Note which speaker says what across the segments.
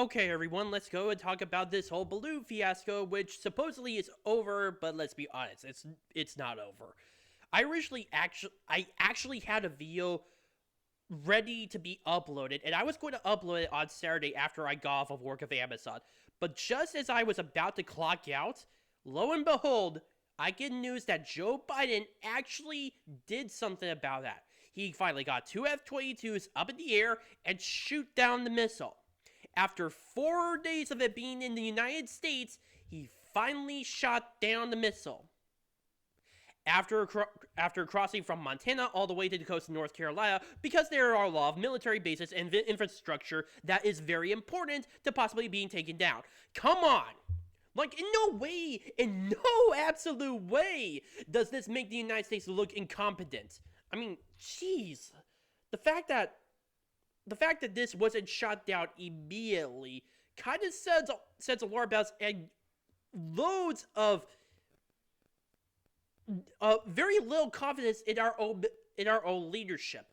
Speaker 1: Okay, everyone, let's go and talk about this whole balloon fiasco, which supposedly is over, but let's be honest, it's not over. I actually had a video ready to be uploaded, and I was going to upload it on Saturday after I got off of work of Amazon. But just as I was about to clock out, lo and behold, I get news that Joe Biden actually did something about that. He finally got two F-22s up in the air and shoot down the missile. After 4 days of it being in the United States, he finally shot down the missile. After crossing from Montana all the way to the coast of North Carolina, because there are a lot of military bases and infrastructure that is very important to possibly being taken down. Come on! Like, in no absolute way does this make the United States look incompetent. I mean, jeez. The fact that this wasn't shot down immediately kind of says a lot about us, and loads of very little confidence in our own leadership.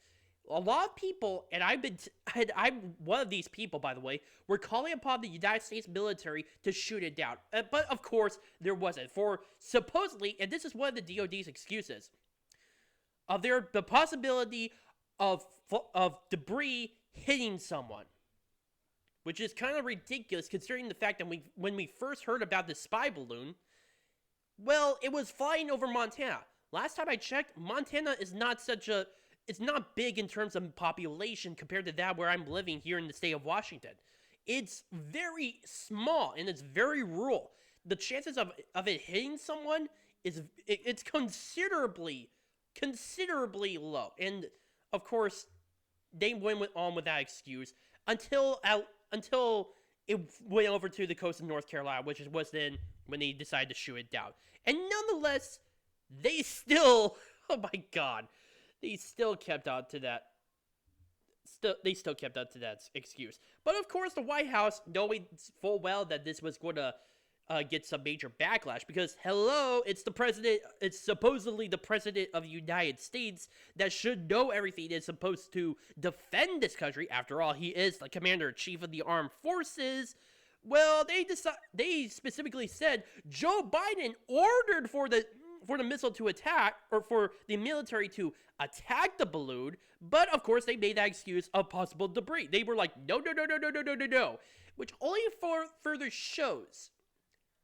Speaker 1: A lot of people, and I'm one of these people, by the way, were calling upon the United States military to shoot it down. But of course, there wasn't. For supposedly, and this is one of the DoD's excuses, the possibility of debris hitting someone, which is kind of ridiculous considering the fact that when we first heard about the spy balloon, well, it was flying over Montana. Last time I checked, Montana is it's not big in terms of population compared to that where I'm living here in the state of Washington. It's very small and it's very rural. The chances of it hitting someone it's considerably low. And of course, they went on with that excuse until it went over to the coast of North Carolina, which was then when they decided to shoot it down. And nonetheless, they still, oh my god, they still kept on to that. They still kept up to that excuse. But of course, the White House, knowing full well that this was going to get some major backlash, because hello, it's the president. It's supposedly the president of the United States that should know everything. Is supposed to defend this country. After all, he is the commander-in-chief of the armed forces. Well, they specifically said Joe Biden ordered for the missile to attack, or for the military to attack the balloon, but of course they made that excuse of possible debris. They were like, no, which only further shows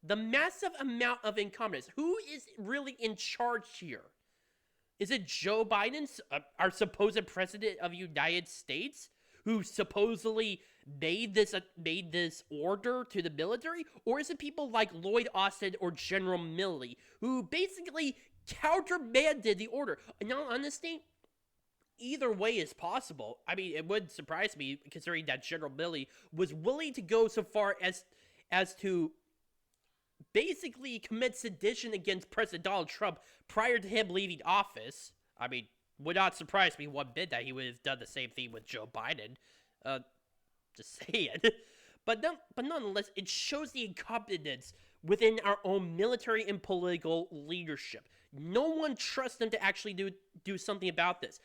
Speaker 1: the massive amount of incompetence. Who is really in charge here? Is it Joe Biden, our supposed president of the United States, who supposedly made this order to the military? Or is it people like Lloyd Austin or General Milley, who basically countermanded the order? In all honesty, either way is possible. I mean, it would surprise me, considering that General Milley was willing to go so far as to basically commit sedition against President Donald Trump prior to him leaving office. I mean, would not surprise me one bit that he would have done the same thing with Joe Biden. Just saying. But nonetheless, it shows the incompetence within our own military and political leadership. No one trusts them to actually do something about this.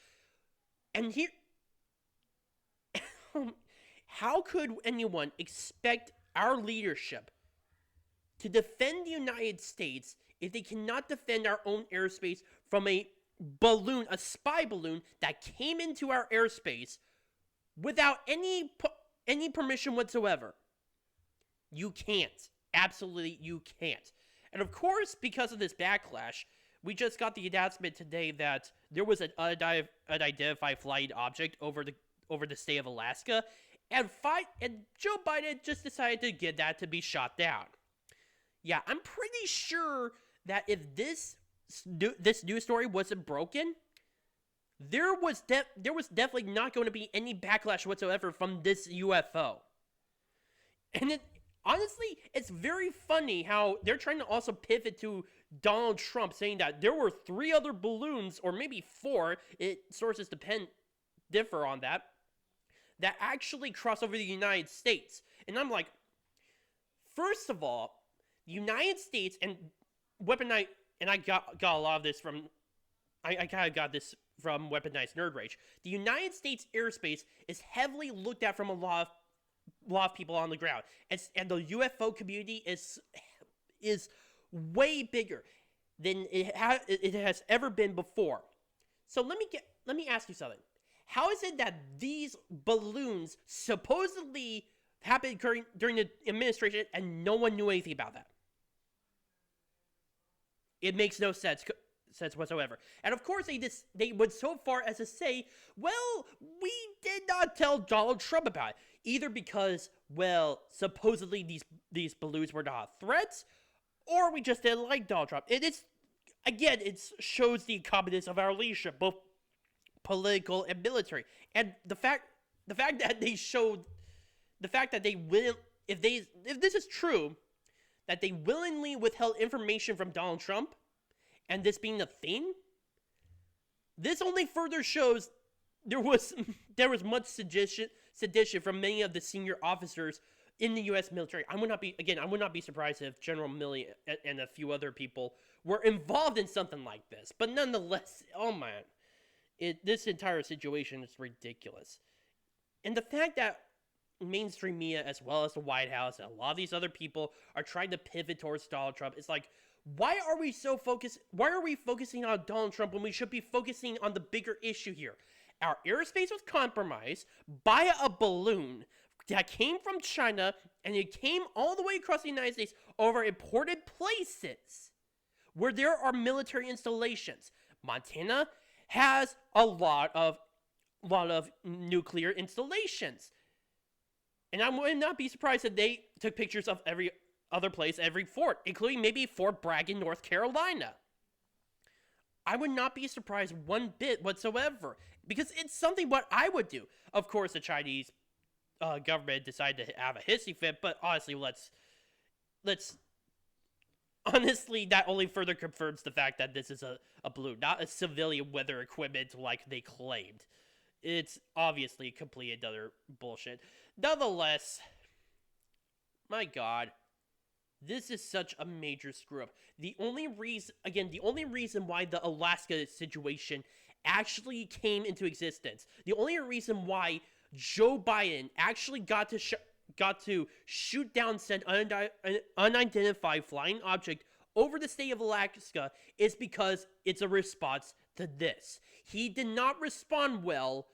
Speaker 1: And here, how could anyone expect our leadership to defend the United States if they cannot defend our own airspace from a spy balloon that came into our airspace without any permission whatsoever? You can't. Absolutely, you can't. And of course, because of this backlash, we just got the announcement today that there was an unidentified flying object over the state of Alaska, and Joe Biden just decided to get that to be shot down. Yeah, I'm pretty sure that if this news story wasn't broken, there was definitely not going to be any backlash whatsoever from this UFO. And honestly, it's very funny how they're trying to also pivot to Donald Trump, saying that there were 3 other balloons, or maybe 4, sources differ on that actually crossed over the United States. And I'm like, first of all, the United States and weaponized, and I got a lot of this from, I kind of got this from Weaponized Nerd Rage. The United States airspace is heavily looked at from a lot lot of people on the ground. And the UFO community is way bigger than it has ever been before. So let me ask you something. How is it that these balloons supposedly happened during the administration and no one knew anything about that? It makes no sense whatsoever. And of course, they went so far as to say, well, we did not tell Donald Trump about it. Either because, well, supposedly these balloons were not threats, or we just didn't like Donald Trump. Again, it shows the incompetence of our leadership, both political and military. And the fact that they will, if this is true, that they willingly withheld information from Donald Trump, and this being a thing, this only further shows there was much sedition from many of the senior officers in the U.S. military. I would not be surprised if General Milley and a few other people were involved in something like this. But nonetheless, oh man, this entire situation is ridiculous. And the fact that mainstream media, as well as the White House, and a lot of these other people are trying to pivot towards Donald Trump, it's like, why are we focusing on Donald Trump when we should be focusing on the bigger issue here? Our airspace was compromised by a balloon that came from China, and it came all the way across the United States over important places where there are military installations. Montana has a lot of nuclear installations. And I would not be surprised if they took pictures of every other place, every fort, including maybe Fort Bragg in North Carolina. I would not be surprised one bit whatsoever, because it's something what I would do. Of course, the Chinese government decided to have a hissy fit, but honestly, honestly, that only further confirms the fact that this is a balloon, not a civilian weather equipment like they claimed. It's obviously complete and utter bullshit. Nonetheless, my God, this is such a major screw up. The only reason why the Alaska situation actually came into existence, the only reason why Joe Biden actually got to shoot down said unidentified flying object over the state of Alaska is because it's a response to this. He did not respond well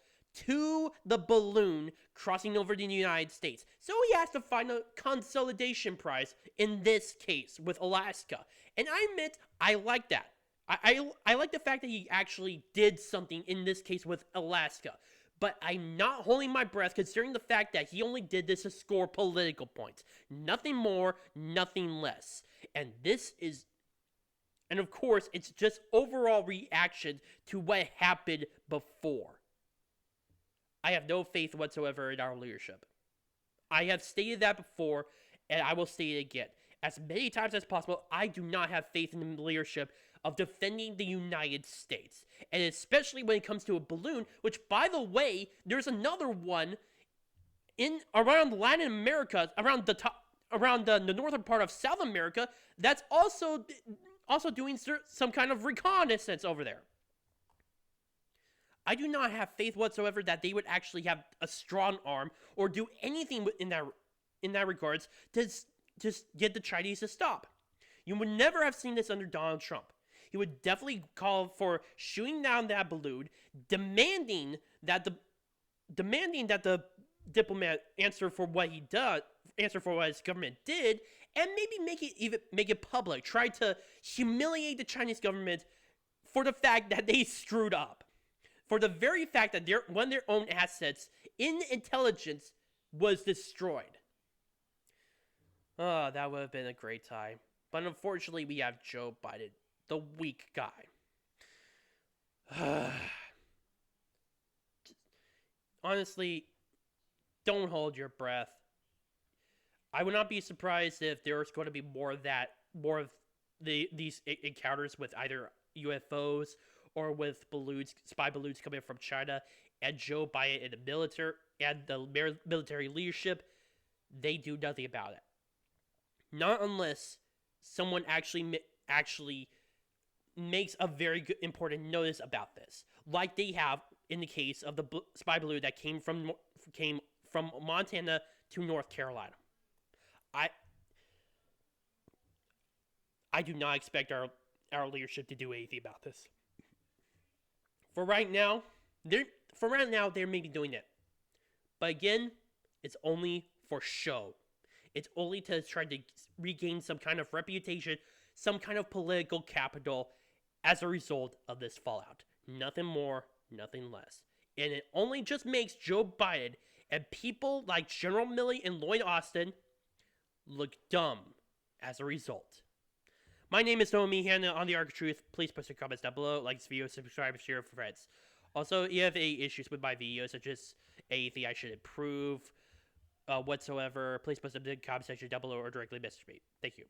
Speaker 1: to the balloon crossing over the United States. So he has to find a consolidation prize in this case with Alaska. And I admit, I like that. I like the fact that he actually did something in this case with Alaska. But I'm not holding my breath considering the fact that he only did this to score political points. Nothing more, nothing less. And of course, it's just overall reaction to what happened before. I have no faith whatsoever in our leadership. I have stated that before, and I will state it again. As many times as possible, I do not have faith in the leadership of defending the United States. And especially when it comes to a balloon, which, by the way, there's another one around Latin America, around the northern part of South America, that's also doing some kind of reconnaissance over there. I do not have faith whatsoever that they would actually have a strong arm or do anything in that regards to just get the Chinese to stop. You would never have seen this under Donald Trump. He would definitely call for shooting down that balloon, demanding that the diplomat answer for what his government did, and maybe make it public. Try to humiliate the Chinese government for the fact that they screwed up. For the very fact that one of their own assets in intelligence was destroyed. Oh, that would have been a great time. But unfortunately, we have Joe Biden, the weak guy. Honestly, don't hold your breath. I would not be surprised if there's going to be more of these encounters with either UFOs or with spy balloons coming from China, and Joe Biden and the military leadership, they do nothing about it. Not unless someone actually makes a very good, important notice about this, like they have in the case of the spy balloon that came from Montana to North Carolina. I I do not expect our leadership to do anything about this. For right now, they're maybe doing it. But again, it's only for show. It's only to try to regain some kind of reputation, some kind of political capital as a result of this fallout. Nothing more, nothing less. And it only just makes Joe Biden and people like General Milley and Lloyd Austin look dumb as a result. My name is Noah Meehan on the Arc of Truth. Please post your comments down below, like this video, subscribe, share with friends. Also, if you have any issues with my videos, such as anything I should improve whatsoever, please post them in the comment section down below or directly message me. Thank you.